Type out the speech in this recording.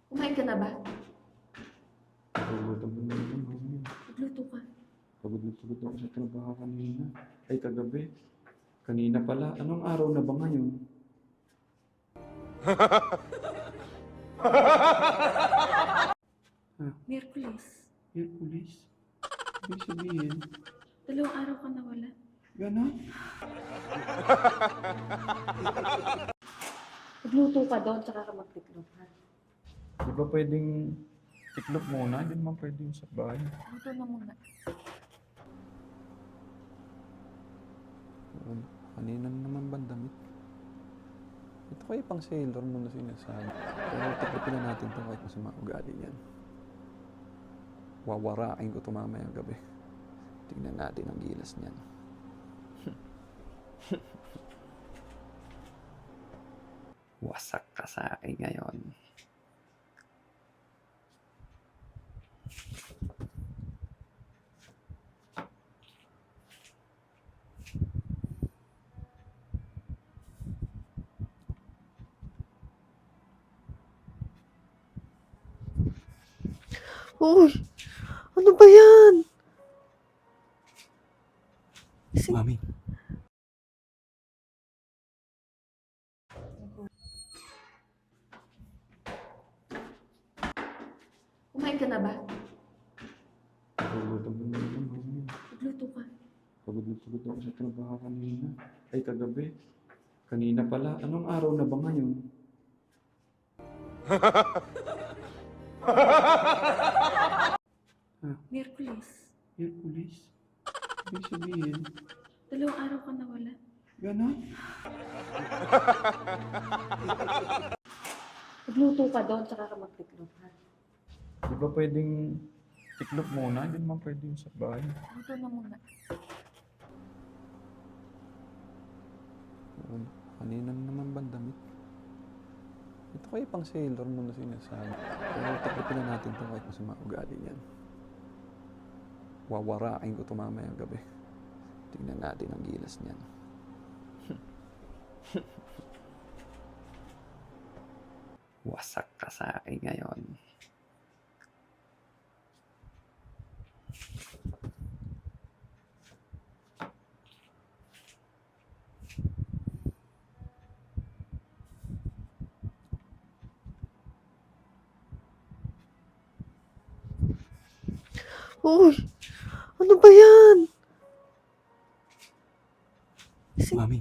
Kumain ka na ba? Nagugutom na naman, mami. Nagluto ka. Pagod na pagod ako sa trabaho kanina. Ay, kagabi. Kanina pala. Anong araw na ba ngayon? Miyerkules. Hercules? Ibig sabihin, 2 araw ka nawala. gano'n? Nagluto ka doon, tsaka ka magtiklop, ha? Di ba pwedeng iklop muna? Hindi naman pwedeng sa bahay. Luto na muna. Kanina na naman bandamit. Ito kayo pang sailor mo na sinasabi. Pero tiklopin na natin ito kahit masama ugali yan. Wawarain ko ito mamayang gabi. Tingnan natin ang gilas niyan. Wasak ka sa akin ngayon. Uy, ano ba yan? Mami, Kumain ka na ba? nagugutom na naman, mami. Nagluto ka. Pagod na pagod ako sa trabaho kanina. Ay, kagabi. Kanina pala. Anong araw na ba ngayon? Miyerkules. Hercules? Ibig sabihin, 2 araw ka nawala. gano'n? Nagluto ka doon, tsaka ka magtiklop, ha? Di ba pwedeng iklop muna? Hindi naman pwedeng sa bahay. Luto na muna. Kanina na naman bandamit. Ito kayo pang sailor mo na sinasabi. Pero tiklopin na natin ito kahit masama ugali yan. Wawarain ko ito mamayang gabi. Tingnan natin ang gilas niyan. Wasak ka sa akin ngayon. Uy, ano ba yan? Mami,